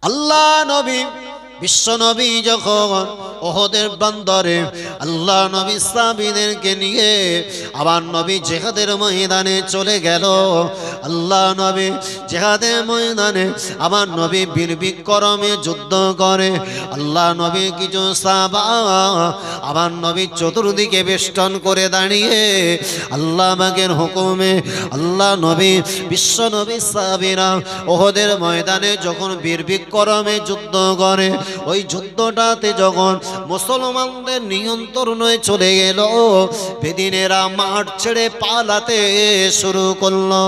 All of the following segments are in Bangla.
আল্লাহ নবী বিশ্ব নবী যখন ওহদের বন্দরে আল্লাহ নবী সাহাবীদেরকে নিয়ে আবার নবী জিহাদের ময়দানে চলে গেল। আল্লাহ নবী জিহাদের ময়দানে আবার নবী বীর বিক্রমে যুদ্ধ করে। আল্লাহ নবী কিছু সাহাবা আবার নবী চতুর্দিকে বেষ্টন করে দাঁড়িয়ে আল্লাহ পাকের হুকুমে আল্লাহ নবী বিশ্ব নবী সাহাবীরা ওহদের ময়দানে যখন বীর বিক্রমে যুদ্ধ করে, ওই যুদ্ধটাতে যখন মুসলমানদের নিয়ন্ত্রণে চলে গেল, বেদিনেরা মাঠ ছেড়ে পালাতে শুরু করলো।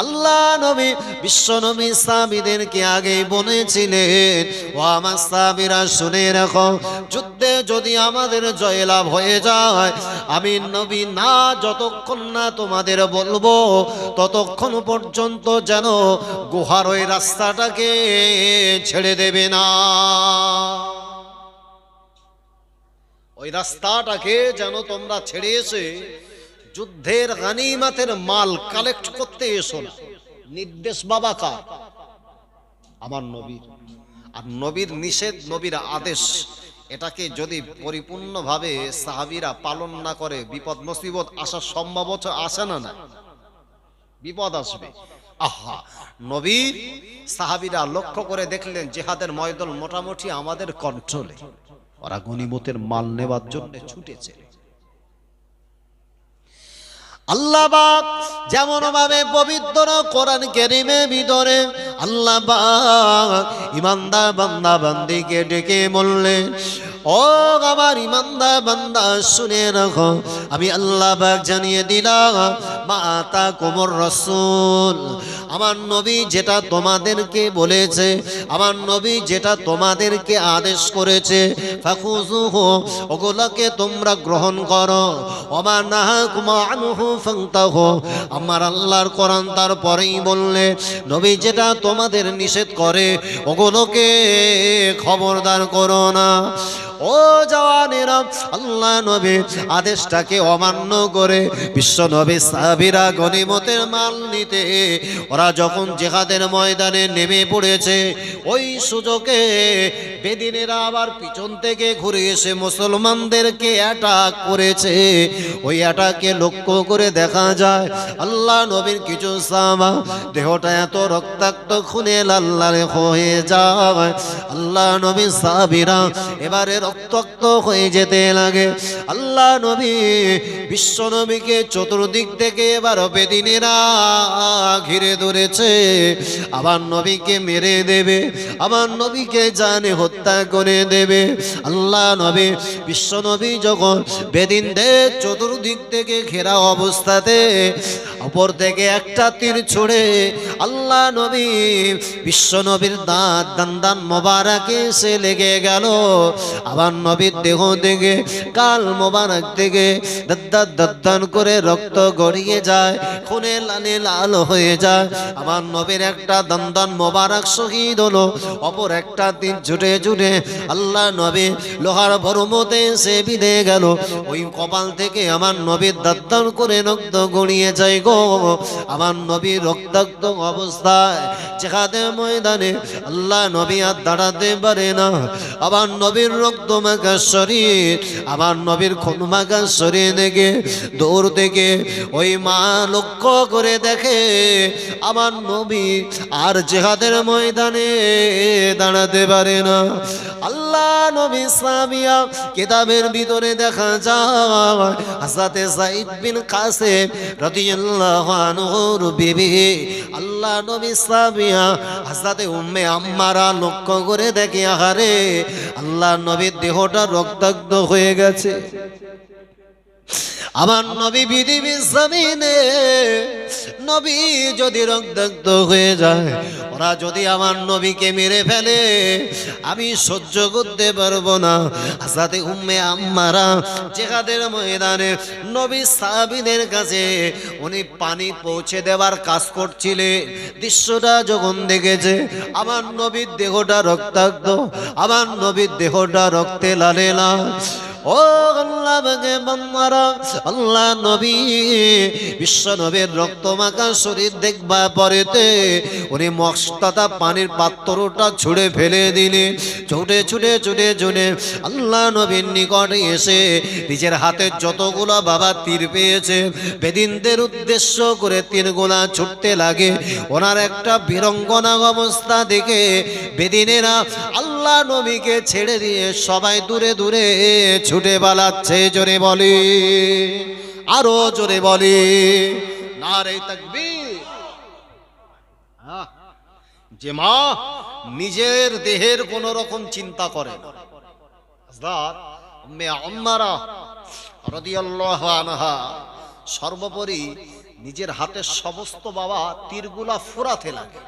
আল্লাহ নবী বিশ্ব নবী সাহাবীদেরকে আগেই বলেছিলেন, ও আমার সাহাবীরা শুনে রাখো, যুদ্ধে যদি আমাদের জয়লাভ হয়ে যায়, আমি নবী না যতক্ষণ না তোমাদের বলবো ততক্ষণ পর্যন্ত যেন গুহার ওই রাস্তাটাকে ছেড়ে দেবে না। ওই রাস্তাটাকে যেন তোমরা ছেড়ে এসে যুদ্ধের গনিমতের মাল কালেক্ট করতে এসো না। নির্দেশ বাবা কার? আমার নবীর। আর নবীর নিষেধ, নবীর আদেশ, এটাকে যদি পরিপূর্ণভাবে সাহাবীরা পালন না করে বিপদ মুসিবত আসার সম্ভাবনা আসে না? না, বিপদ আসবে। আহা, নবীর সাহাবীরা লক্ষ্য করে দেখলেন জিহাদের ময়দান মোটামুটি আমাদের কন্ট্রোলে, ওরা গনিমতের মাল নেবার জন্য ছুটেছে। আল্লাহ পাক যেমন ভাবে পবিত্র কোরআন কারীমের ভিতরে আল্লাহ পাক ইমানদার বান্দা বান্দিকে ডেকে বললেন, ও আমার ইমানদার বান্দা শুনে রাখো, আমি আল্লাহ পাক জানিয়ে দিলাম, মা আতাকুমুর রাসূল, আমার নবী যেটা তোমাদেরকে বলেছে, আমার নবী যেটা তোমাদেরকে আদেশ করেছে, ফাখুযুহু, ওগুলোকে তোমরা গ্রহণ করো, ওমা নাহাকুম আনহু ফান্তাহু, আমার আল্লাহর কোরআন তারপরেই বললে নবী যেটা তোমাদের নিষেধ করে ওগুলোকে খবরদার করো না। ও জওয়ানেরা, আল্লাহ নবী আদেশটাকে অমান্য করে বিশ্ব নবী সাহাবীরা গনিমতের মাল নিতে ওরা যখন জিহাদের ময়দানে নেমে পড়েছে, ওই সুযোগে বেদিনেরা আবার পিছন থেকে ঘুরে এসে মুসলমানদেরকে অ্যাটাক করেছে। ওই অ্যাটাককে লক্ষ্য করে দেখা যায় আল্লাহ নবীর কিছু সাহাবা দেহটা এত রক্তাক্ত খুনে লাল হয়ে যায়। আল্লাহ নবীর সাহাবীরা এবারে রক্তাক্ত হয়ে যেতে লাগে। আল্লাহ নবী বিশ্ব নবীকে চতুর্দিক থেকে এবার বেদিনেরা ঘিরে ধরেছে, আবার নবীকে মেরে দেবে, আবার নবীকে জানে হত্যা করে দেবে। আল্লাহ নবী বিশ্ব নবী যখন বেদিনদের চতুর্দিক থেকে ঘেরা অবস্থাতে উপর থেকে একটা তীর ছুড়ে আল্লাহ নবী বিশ্ব নবীর দান মোবারকে এসে লেগে গেল। আবার নবীর দেহ থেকে কাল মোবারক থেকে দান করে রক্ত গড়িয়ে যায়, খুনে লালে লাল হয়ে যায়। আমার নবীর একটা দান মোবারক শহীদ হলো, অপর একটা তীর ছুটে ছুটে আল্লাহ নবী লোহার ভরমতে এসে বিঁধে গেল। ওই কপাল থেকে আমার নবীর দান করে রক্ত গড়িয়ে যায় গো। আমার নবী রক্তাক্ত অবস্থায় জিহাদের ময়দানে আল্লাহ নবী আর দাঁড়াতে পারে না। আবার নবীর রক্ত মাখা শরীর, আমার নবীর খুন মাখা শরীর দেখে দূর থেকে ওই মা লক্ষ্য করে দেখে আমার নবী আর জিহাদের ময়দানে দাঁড়াতে পারে না। আল্লাহ নবী সাহাবিয়া কিতাবের ভিতরে দেখা যায় হযরতে যায়েদ বিন কাসেম রাদিয়াল্লাহু আনহুর বিবি আল্লাহ নবী সাহাবিয়া হযরতে উম্মে আম্মারা লক্ষ্য করে দেখে আহারে আল্লাহ নবীর দেহটা রক্তাক্ত হয়ে গেছে। আমার নবী পৃথিবীর জমিনে নবী যদি রক্তাক্ত হয়ে যায়, ওরা যদি আমার নবীকে মেরে ফেলে, আমি সহ্য করতে পারবো না। হযরতে উম্মে আম্মারা জিহাদের ময়দানে নবী সাহাবীদের কাছে উনি পানি পৌঁছে দেওয়ার কাজ করছিলেন। দৃশ্যটা যখন দেখেছে আমার নবীর দেহটা রক্তাক্ত, আমার নবীর দেহটা রক্তে লালে লাল, ও আল্লাহ বাগে বান্দারা, আল্লাহ নবী বিশ্ব নবীর রক্তমাখা শরীর দেখবা পরেতে উনি মস্তাতা পানির পাত্রটা ছুঁড়ে ফেলে দিলে, ছুটে ছুটে ছুটে ছুটে আল্লাহ নবীর নিকটে এসে নিজের হাতে যতগুলো বাবা তীর পেয়েছে বেদিনদের উদ্দেশ্য করে তীরগুলা ছুটতে লাগে। ওনার একটা বীরঙ্গনা অবস্থা দেখে বেদিনেরা আল্লাহ নবীকে ছেড়ে দিয়ে সবাই দূরে দূরে ছুটে পালাচ্ছে। জোরে বলে, আরো জোরে বলে নারে তাকবীর। যে মা নিজের দেহের কোন রকম চিন্তা করে না, হযরত উম্মে আম্মারা রাদিয়াল্লাহু আনহা সর্বোপরি নিজের হাতের সমস্ত বাবা তীরগুলা ফুরাতে লাগে।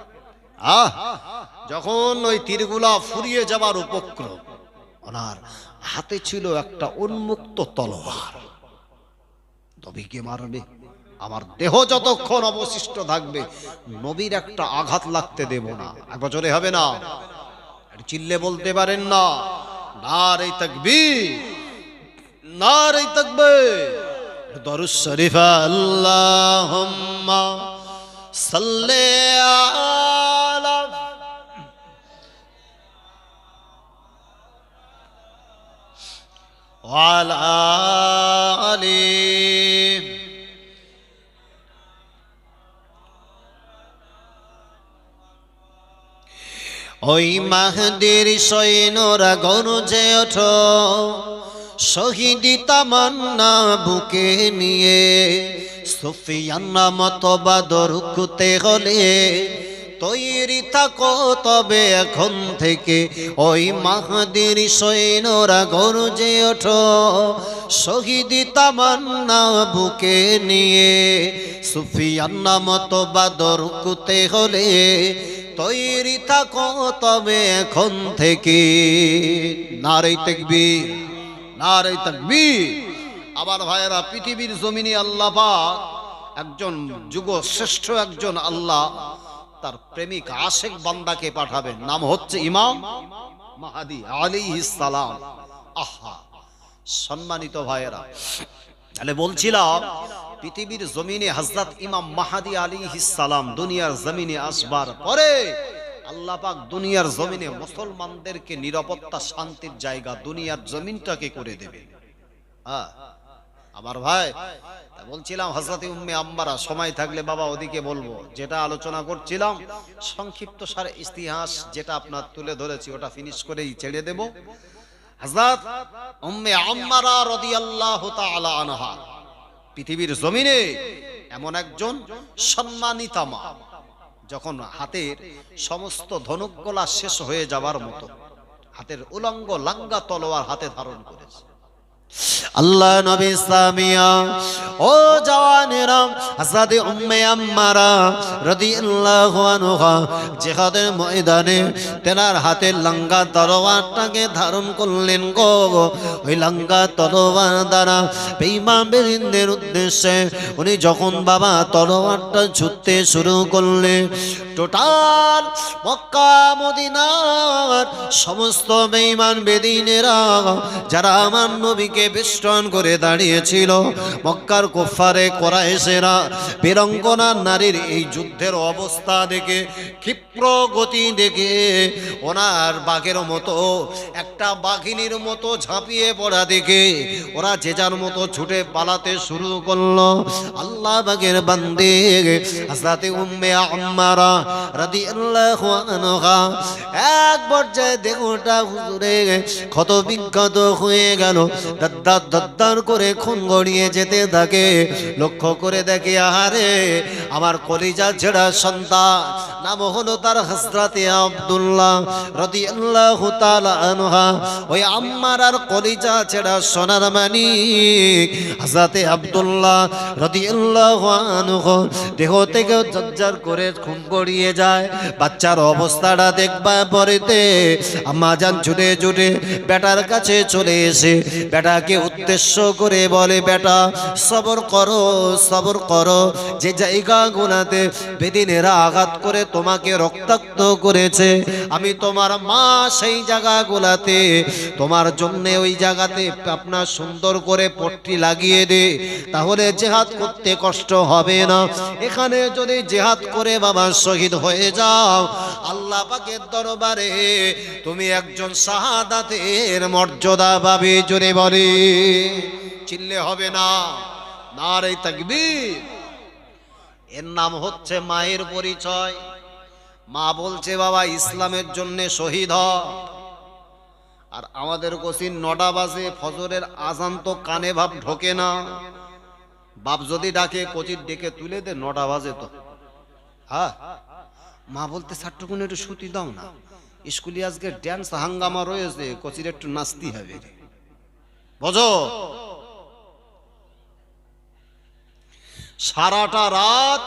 যখন ওই তীরগুলা ফুরিয়ে যাবার উপক্রম, ওনার হাতে ছিল একটা উন্মুক্ত তলোয়ার। নবীকে মারবে, আমার দেহ যতক্ষণ অবশিষ্ট থাকবে নবীর একটা আঘাত লাগতে দেব না। এক বছরে হবে না, চিল্লে বলতে পারেন না নারে তাকবীর, নারে তাকবীর। দরুদ শরীফ আল্লাহুম্মা সাল্লি আলা ওয়ালা আলি। ওই মাহদির সৈন্যরা গর্জে ওঠো, শহীদি তামান্না বুকে নিয়ে, সুফিয়ানা মতো বাদর কুতে হলে তৈরি থাকো তবে এখন থেকে। ওই মাহদির সৈন্যরা গর্জে ওঠো, শহীদি তামান্না বুকে নিয়ে, সুফিয়ানা মতো বাদর কুতে হলে তৈরি থাকো তবে এখন থেকে। নারে তাকবীর, নারে তাকবীর। আবার ভাইয়েরা, পৃথিবীর জমিনে আল্লাহ পাক একজন যুগ শ্রেষ্ঠ একজন আল্লাহ তার প্রেমিক আশেক বান্দাকে পাঠাবেন, নাম হচ্ছে ইমাম মাহদী আলাইহিস সালাম। আহা সম্মানিত ভাইয়েরা, তাহলে বলছিলাম পৃথিবীর জমিনে হযরত ইমাম মাহদী আলাইহিস সালাম দুনিয়ার জমিনে আসবার পরে আল্লাহ পাক দুনিয়ার জমিনে মুসলমানদেরকে নিরাপত্তা শান্তির জায়গা দুনিয়ার জমিনটাকে করে দেবে। আমার ভাই বলছিলাম হযরত উম্মে আম্মারা, সময় থাকলে বাবা ওদিকে বলবো, যেটা আলোচনা করছিলাম সংক্ষিপ্ত সার ইতিহাস যেটা আপনার তুলে ধরেছি ওটা ফিনিশ করেই ছেড়ে দেব। হযরত উম্মে আম্মারা রাদিয়াল্লাহু তাআলা আনহা পৃথিবীর জমিনে এমন একজন সম্মানিতা মা, যখন হাতের সমস্ত ধনুকগুলা শেষ হয়ে যাবার মতো হাতের উলঙ্গ লাঙ্গা তলোয়ার হাতে ধারণ করেছে। আল্লাহ নবী ইসলামিয়া ও জওয়ানেরা, হযরত উম্মে আম্মারা রাদিয়াল্লাহু আনহা জিহাদের ময়দানে তেনার হাতে লাঙ্গা তলোয়ারটাকে ধারণ করলেন গো। ওই লাঙ্গা তলোয়ার দ্বারা বেঈমান বেদিনদের উদ্দেশ্যে উনি যখন বাবা তলোয়ারটা ছুঁড়তে শুরু করলেন, টোটাল মক্কা মদিনার সমস্ত বেঈমান বেদিনেরা যারা আমার নবীকে বেষ্টন করে দাঁড়িয়েছিল, মক্কার কুফারে কুরাইশেরা বীরাঙ্গনা নারীর এই যুদ্ধের অবস্থা দেখে, ক্ষিপ্র গতি দেখে ওনার বাঘের মতো একটা বাঘিনীর মতো ঝাঁপিয়ে পড়া দেখে ওরা যে যার মতো ছুটে পালাতে শুরু করলো। আল্লাহ বাগের বান্দে হযরত উম্মে আম্মারা রাদিয়াল্লাহু আনহা এক পর্যায়ে দেহটা হুজুরে ক্ষত বিক্ষত হয়ে গেল, দদ্দার দদ্দার করে খুন গড়িয়ে যেতে থাকে। লক্ষ্য করে দেখে আহারে আমার কলিজা ছেড়া সন্তান, নাম হলো তার হযরত আব্দুল্লাহ রাদিয়াল্লাহু তাআলা আনহা। ওই আম্মারার কলিজা ছেড়া সোনার মানিক হযরত আব্দুল্লাহ রাদিয়াল্লাহু আনহু দেহ থেকে জজ্জার করে খুন গড়িয়ে যায়। বাচ্চার অবস্থাটা দেখবা পরেতে আম্মা জান ছুটে ছুটে বেটার কাছে চলে এসে বেটা বেটাকে উদ্দেশ্য করে বলে, বেটা সবর করো, সবর করো। যে জায়গাগুলোতে বেদিনেরা আঘাত করে তোমাকে রক্তাক্ত করেছে, আমি তোমার মা সেই জায়গাগুলোতে তোমার জন্য ওই জায়গাতে আপনার সুন্দর করে পট্টি লাগিয়ে দে, তাহলে জেহাদ করতে কষ্ট হবে না। এখানে যদি জেহাদ করে বাবা শহীদ হয়ে যাও, আল্লাহ পাকের দরবারে তুমি একজন শাহাদাতের মর্যাদা পাবে। জোরে বলে, চিল্লে হবে না, নারে তাকবীর। এর নাম হচ্ছে মায়ের পরিচয়। মা বলছে বাবা ইসলামের জন্য শহীদ হ। আর আমাদের কোচিন 9টা বাজে, ফজরের আজান তো কানে ভাব ঢোকে না। বাপ যদি ডাকে কোচির ডেকে তুলে দে, 9টা বাজে তো। হ্যাঁ, মা বলতে ছাত্রকুন একটু সুতি দাও না, স্কুলে আজকে ড্যান্স হাঙ্গামা রয়েছে, কোচির একটু নাচতে হবে, বুঝো। সারাটা রাত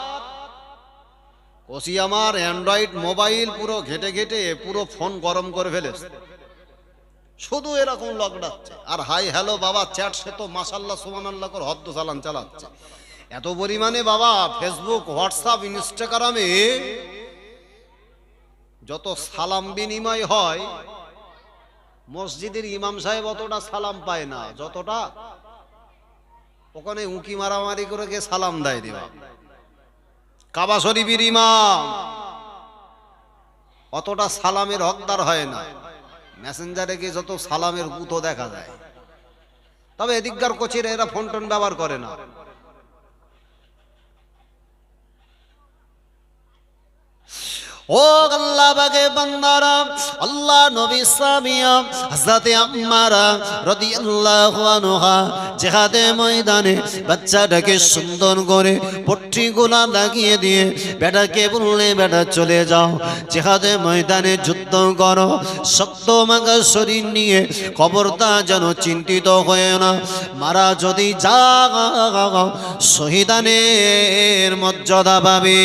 কোচি আমার অ্যান্ড্রয়েড মোবাইল পুরো ঘেটে ঘেটে পুরো ফোন গরম করে ফেলেছে, শুধু এরকম লগড়াচ্ছে। আর হাই হ্যালো বাবা চ্যাট, সে তো মাশাআল্লাহ সুবহানাল্লাহ করে হদ্দ চালান চালাচ্ছে। এত পরিমাণে বাবা ফেসবুক, হোয়াটসঅ্যাপ, ইনস্টাগ্রামে যত সালাম বিনিময় হয়, মসজিদের ইমাম সাহেব অতটা সালাম পায় না যতটা ওখানে উঁকি মারামারি করে কে সালাম দেয় দেবা। কাবা শরীফের ইমাম অতটা সালামের হকদার হয় না, মেসেঞ্জারে গিয়ে যত সালামের গুতো দেখা যায়। তবে এদিককার কোচিরা এরা ফোন টোন ব্যবহার করে না। ও আল্লাহ বাগে বান্দারা, আল্লাহ নবী সামিয়া হযরত আম্মারা রাদিয়াল্লাহু আনহা জিহাদে ময়দানে বাচ্চাটাকে সুন্দর করে পট্টিগুলা লাগিয়ে দিয়ে বেটাকে বললে, বেটা চলে যাও, জিহাদে ময়দানে যুদ্ধ করো, শক্ত মাগা শরীর নিয়ে, খবরদার যেন চিন্তিত হয় না। মারা যদি যাও শহীদানের মর্যাদা পাবে।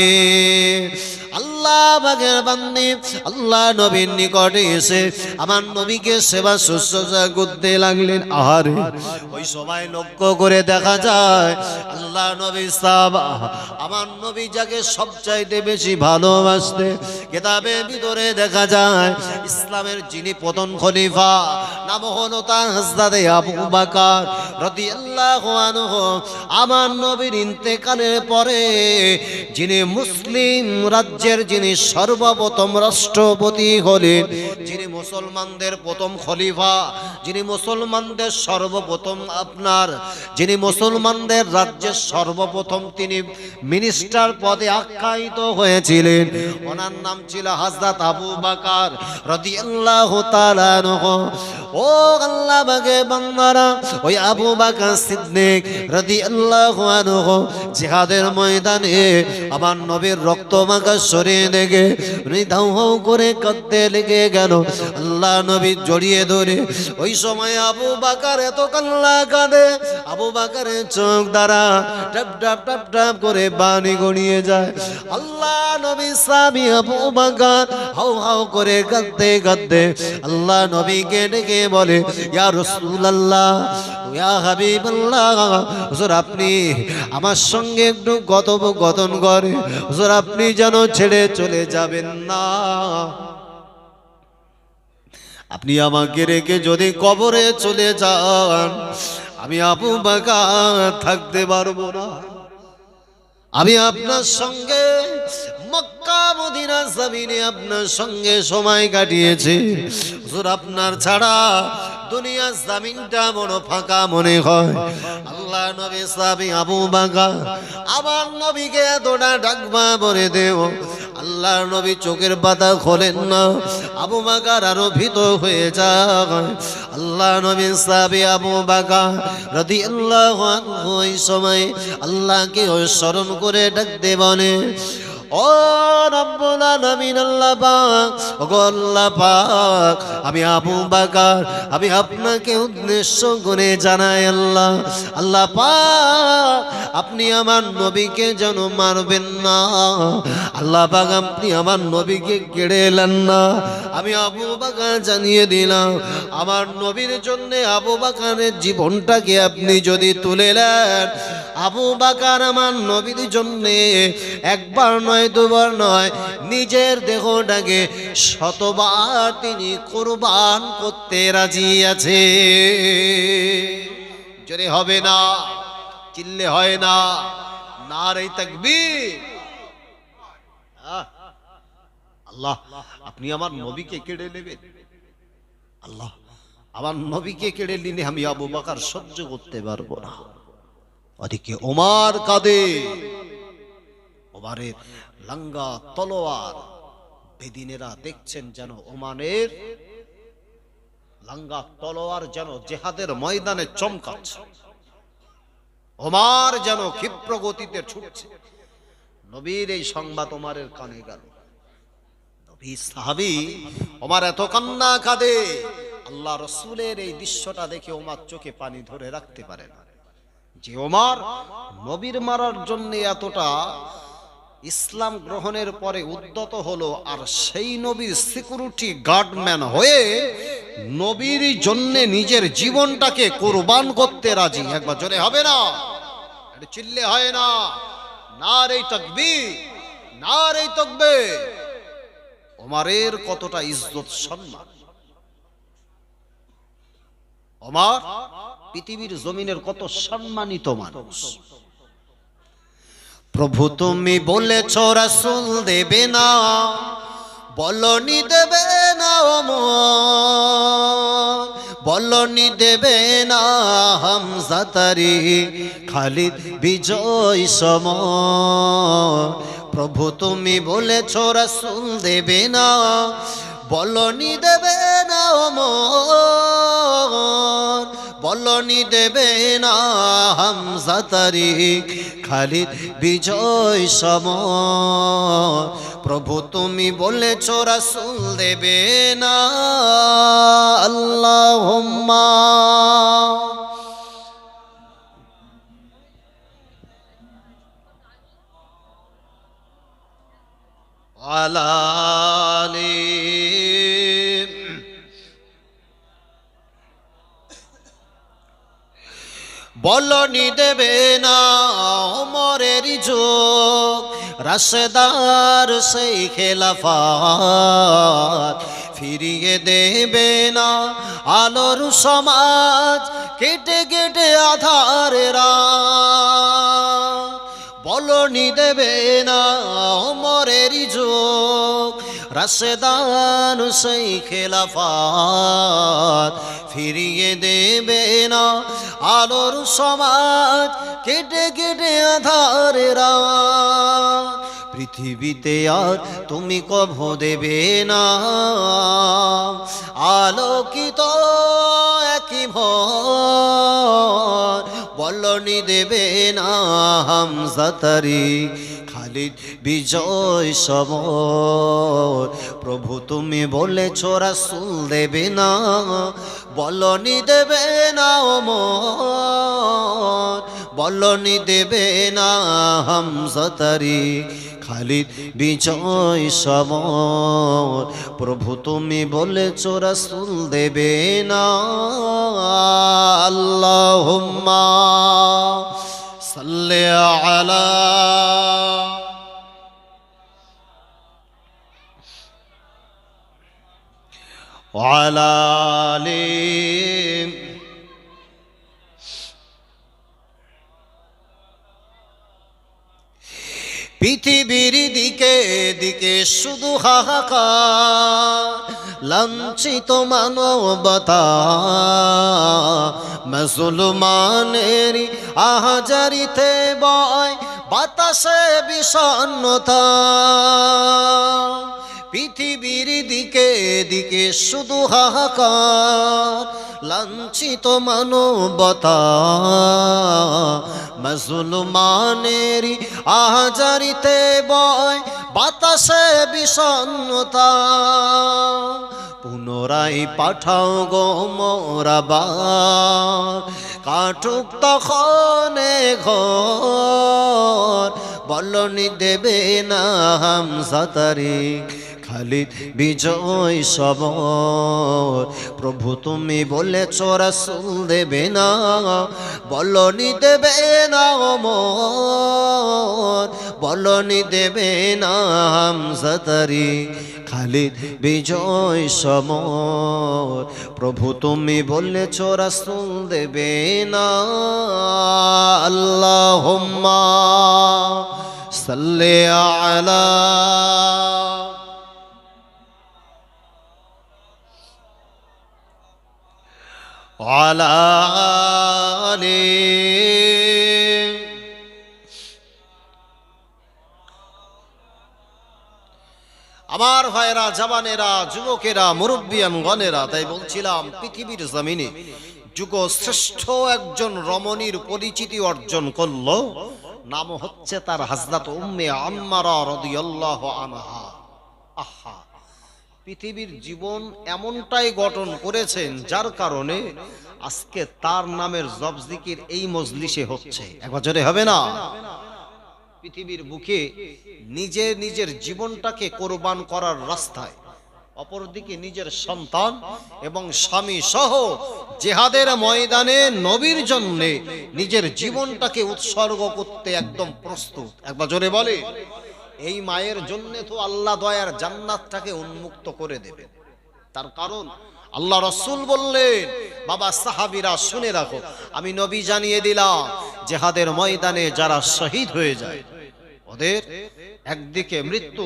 আল্লাহ বাগের বান্দি আল্লাহ নবীর নিকটে এসে আমার নবীকে সেবা শুশ্রূষা করতে লাগলেন। আহারে, ওই সময় লক্ষ্য করে দেখা যায় আল্লাহ নবী সাহাবা আমার নবী যাকে সবচাইতে বেশি ভালোবাসতে, কিতাবের ভিতরে দেখা যায় ইসলামের যিনি প্রথম খলিফা নাম হলো তার হযরত আবু বকর রাদিয়াল্লাহু আনহু। আমার নবীর ইন্তেকালের পরে যিনি মুসলিম রাজ্যের যিনি সর্বপ্রথম রাষ্ট্রপতি হলেন, যিনি মুসলমানদের প্রথম খলিফা, যিনি মুসলমানদের সর্বপ্রথম যিনি মুসলমানদের রাজ্যের সর্বপ্রথম তিনি মিনিস্টার পদে আখ্যায়িত হয়েছিলেন, ওনার নাম ছিল হযরত আবু বকর রাদিয়াল্লাহু তাআলা আনহু। ও আল্লাহ বাগে বান্দারা, ওই আবু বকর সিদ্দিক রাদিয়াল্লাহু আনহু জিহাদের ময়দানে আমার নবীর রক্তমাখা শরীর দেখে উনি ধাউ হাউ করে কাঁদতে লেগে গেল। আল্লাহ নবী জড়িয়ে ধরে, ওই সময় আবু বকর এত কান্না কাঁদে, আবু বকরের চোখ দ্বারা টাপ টাপ টাপ টাপ করে পানি গড়িয়ে যায়। আল্লাহ নবী সাহাবী আবু বকর হাউ হাউ করে কাঁদতে কাঁদতে আল্লাহ নবীকে ডেকে বলে, ইয়া রাসূলুল্লাহ, ইয়া হাবিবাল্লাহ, হুজুর আপনি আমার সঙ্গে একটু কথোপকথন করে, হুজুর আপনি যেন ছেড়ে চলে যাবেন না। আপনি আমাকে রেখে যদি কবরে চলে যান, আমি আবু বকর থাকতে পারবো না। আমি আপনার সঙ্গে মক্কা মদিনা জমিনে আপনার সঙ্গে সময় কাটিয়েছি, হুজুর আপনার ছাড়া দুনিয়া জমিনটা বড় ফাঁকা মনে হয়। আল্লাহ নবী সাহাবী আবু বকর আমার নবীকে এতটা ডাকবা বলে দেও, আল্লাহ নবী চোখের পাতা খোলেন না। আবু বকর আরো ভীত হয়ে যায়। আল্লাহ নবী সাহাবী আবু বকর রাদিয়াল্লাহু আনহু ওই সময় আল্লাহকে স্মরণ করে ডাকতে বলে, ও ও রব্বুল আলামিন আল্লাহ পাক, ওগো আল্লাহ পাক, আমি আবু বকর আমি আপনাকে উদ্দেশ্য করে জানাই আল্লাহ, আল্লাহ পাক আপনি আমার নবীকে যেন মারবেন না, আল্লাহ পাক আপনি আমার নবীকে কেড়ে এলেন না। আমি আবু বকর জানিয়ে দিলাম, আমার নবীর জন্য আবু বকরের জীবনটাকে আপনি যদি তুলে নেন, আবু বকর আমার নবীর জন্য একবার নয় দুবার নয় নিজের দেহটাকে শতবার তিনি কুরবান করতে রাজি আছে। জোরে হবে না, চিল্লে হয় না, নারে তাকবীর। আল্লাহ আপনি আমার নবীকে কেড়ে নেবেন, আল্লাহ আমার নবীকে কেড়ে নিলে আমি আবু বকর সহ্য করতে পারবো না। ওদিকে ওমর কাঁদে, ওমরের লাঙ্গা তলোয়ার, বেদিনেরা দেখছেন যেন ওমরের লাঙ্গা তলোয়ার যেন জিহাদের ময়দানে চমকাচ্ছে, ওমর যেন ক্ষিপ্র গতিতে ছুটছে। নবীর এই সংবাদ ওমরের কানে গেল, নবী সাহাবী ওমর এত কান্না কাঁদে, আল্লাহ রাসূলের এই দৃশ্যটা দেখে ওমর চোখে পানি ধরে রাখতে পারে না, যে ওমর নবীর মারার জন্য এতটা ইসলাম গ্রহণের পরে উদ্যত হলো, আর সেই নবীর সিকিউরিটি গার্ডম্যান হয়ে নবীর জন্য নিজের জীবনটাকে কুরবান করতে রাজি। একবার জোরে হবে না, এটা চিল্লে হয় না, নারে তাকবীর, নারে তাকবীর। ওমরের কতটা ইজ্জত সম্মান, ওমর পৃথিবীর জমিনের কত সম্মানিত মানুষ। প্রভু তুমি বলেছ রাসূল দেবে না, বলনি দেবে না ওমর, বলনি দেবে না হামজা তারি খালিদ বিজয় সমর। প্রভু তুমি বলেছ রাসূল দেবে না, বলনি দেবে না ওমর, বলনি দেবে না হামজা তারিক খালিদ বিজয় সমর। প্রভু তুমি বলেছ রাসূল দেবে না, আল্লাহুম্মা আলা আলি। বলনি দেবে না ওমরের যুগ, রাশেদার সেই খেলাফত ফিরিয়ে দেবে না আলোর সমাজ, কেটে কেটে আধারের রাত। বলনি দেবে না ওমরের যুগ, রাশেদার সেই খেলাফত ফিরিয়ে দেবে না আলোর সমাজ, কেটে কেটে আধারের রাত। পৃথিবীতে আর তুমি কভু দেবে না আলোকিত একই ভর। বলনি দেবে না হামজা তারিক খালিদ বিজয় সমর। প্রভু তুমি বলেছ রাসূল দেবে না, বলনি দেবে না ওমর, বলনি দেবে না হামজা তারিক খালিদ বিজয় সমর। প্রভু তুমি বলেছ রাসূল দেবে না, আল্লাহুম্মা সাল্লি আলা ওয়ালা আলি। পৃথিবীর দিকে দিকে শুধু হাহাকার, লাঞ্ছিত মানবতা মুসলমানের আহাজারিতে বয় বাতাসে বিষণ্ণতা। পৃথিবীর দিকে দিকে শুধু হাহাকার, লাঞ্ছিত মানবতা মুসলমানের আহাজারিতে বয় বাতাসে বিষণ্ণতা। পুনরায় পাঠাও গো মোরাবার, কাটুক তখন ঘর, বলনি দেবে না হামজা তারিখ, খালিদ বিজয় সবর। প্রভু তুমি বলেছ রাসূল দেবে না, বলনি দেবে না ওমর, বলনি দেবে না হামজা তারিখ, খালিদ বিজয় সমর। প্রভু তুমি বলেছ রাসূল দেবে না। আল্লাহুম্মা সাল্লি আলা ওয়ালা আলি। আমার ভাইরা, জওয়ানেরা, যুবকেরা, মুরব্বিয়ান গণেরা, তাই বলছিলাম পৃথিবীর জমিনে যুগ শ্রেষ্ঠ একজন রমণীর পরিচিতি অর্জন করলো, নাম হচ্ছে তার হযরত উম্মে আম্মারা রাদিয়াল্লাহু আনহা। আহা, পৃথিবীর জীবন এমনটাই গঠন করেছেন যার কারণে আজকে তার নামের জপ জিকির এই মজলিসে হচ্ছে। একবার জোরে হবে না? পৃথিবীর বুকে নিজের জীবনটাকে কোরবান করার রাস্তায়, অপরদিকে নিজের সন্তান এবং স্বামী সহ জিহাদের ময়দানে নবীর জন্য নিজের জীবনটাকে উৎসর্গ করতে একদম প্রস্তুত। একবার জোরে বলে, এই মায়ের জন্য তো আল্লাহ দয়ার জান্নাতটাকে উন্মুক্ত করে দেবে। তার কারণ আল্লাহ রাসূল বললেন, বাবা সাহাবীরা শুনে রাখো, আমি নবী জানিয়ে দিলাম, জিহাদের ময়দানে যারা শহীদ হয়ে যায় ওদের একদিকে মৃত্যু,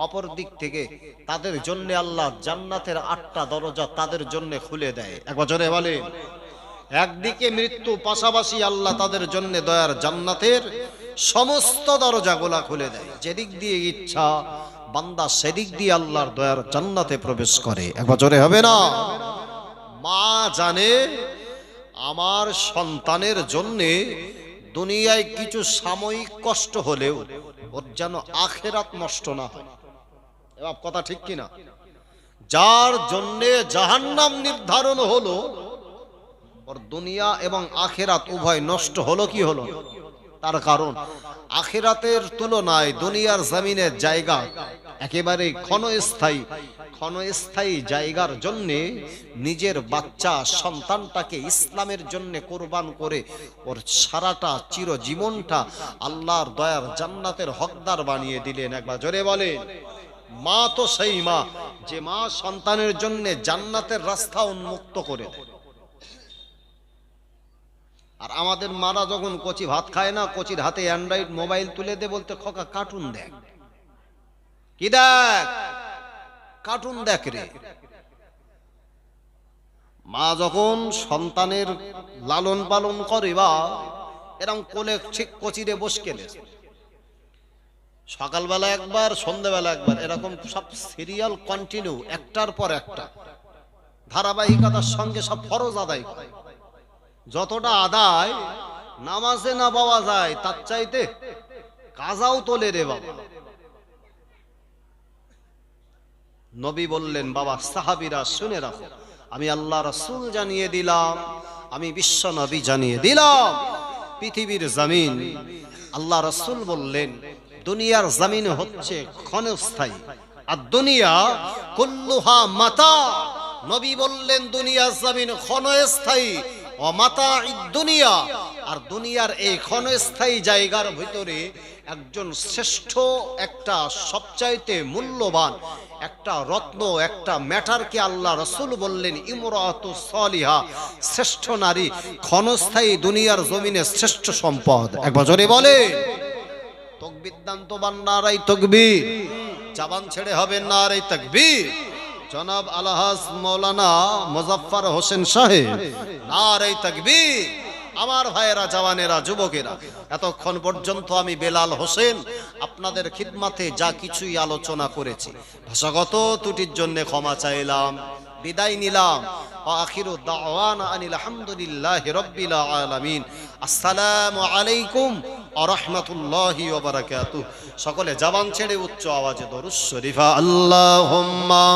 অপর দিক থেকে তাদের জন্য আল্লাহ জান্নাতের 8টা দরজা তাদের জন্য খুলে দেয়। একবার জোরে বলে, একদিকে মৃত্যু, পাশাপাশি আল্লাহ তাদের জন্য দয়ার জান্নাতের সমস্ত দরজাগুলা খুলে দেয়। যেদিক দিয়ে ইচ্ছা বান্দা সেদিক দিয়ে আল্লাহর দয়ার জান্নাতে প্রবেশ করে। একবার জোরে হবে না? মা জানে আমার সন্তানের জন্য দুনিয়ায় কিছু সাময়িক কষ্ট হলেও ওর যেন আখিরাত নষ্ট না হয়। এবার কথা ঠিক কিনা? যার জন্য জাহান্নাম নির্ধারণ হলো, ওর দুনিয়া এবং আখিরাত উভয় নষ্ট হলো কি হলো? তার কারণ আখিরাতের তুলনায় দুনিয়ার জমিনের জায়গা একেবারে ক্ষণস্থায়ী জায়গার জন্য নিজের বাচ্চা সন্তানটাকে ইসলামের জন্য কোরবান করে ওর সারাটা চিরজীবনটা আল্লাহর দয়ার জান্নাতের হকদার বানিয়ে দিলেন। একবার জোরে বলেন, মা তো সেই মা যে মা সন্তানের জন্য জান্নাতের রাস্তা উন্মুক্ত করে দেয়। আর আমাদের মারা যখন কচি ভাত খায় না, কচির হাতে অ্যান্ড্রয়েড মোবাইল তুলে দে, বলতে খোকা কার্টুন দেখ। কি দেখ? কার্টুন দেখ রে। মা যখন সন্তানের লালন পালন করে, বা এরকম কোলে ঠিক কচিরে বসকে দে, সকালবেলা একবার, সন্ধ্যাবেলা একবার, এরকম সব সিরিয়াল কন্টিনিউ, একটার পর একটা ধারাবাহিকতার সঙ্গে সব ফরজ আদায় করে। যতটা আদায় নামাজে না পাওয়া যায় তার চাইতে কাজাও তোলে রে বাবা। নবী বললেন, বাবা সাহাবীরা শুনে রাখো, আমি আল্লাহ রাসূল জানিয়ে দিলাম, আমি বিশ্ব নবী জানিয়ে দিলাম, পৃথিবীর জমিন, আল্লাহ রাসূল বললেন দুনিয়ার জমিন হচ্ছে ক্ষণস্থায়ী, আর দুনিয়া কুল্লুহা মাতা। নবী বললেন দুনিয়ার জমিন ক্ষণস্থায়ী ও মাতা দুনিয়া, আর দুনিয়ার এই ক্ষণস্থায়ী জায়গার ভিতরে একজন শ্রেষ্ঠ, একটা সবচাইতে মূল্যবান একটা রত্ন, একটা ম্যাটারকে আল্লাহ রাসূল বললেন ইমরাতু সালিহা, শ্রেষ্ঠ নারী, ক্ষণস্থায়ী দুনিয়ার জমিনে শ্রেষ্ঠ সম্পদ। একবার জোরে বলে তাকবীর দান তো বান্নারাই তাকবীর, জবান ছেড়ে হবে নারায়ে তাকবীর। জনাব আলহাজ মৌলানা মুজাফফর হোসেন সাহেব, নারায়ে তাকবীর। আমার ভাইয়েরা, জওয়ানেরা, যুবকেরা, এতক্ষণ পর্যন্ত আমি বেলাল হোসেন আপনাদের খিদমতে যা কিছুই আলোচনা করেছি, ভাষাগত ত্রুটির জন্য ক্ষমা চাইলাম, বিদায় নিলাম। আখিরু দাওয়ানা আনিল হামদুলিল্লাহি রাব্বিল আলামিন। আসসালামু আলাইকুম ওয়া রাহমাতুল্লাহি ওয়া বারাকাতুহু। সকলে জবান ছেড়ে উচ্চ আওয়াজে দরুদ শরীফ আল্লাহুম্মা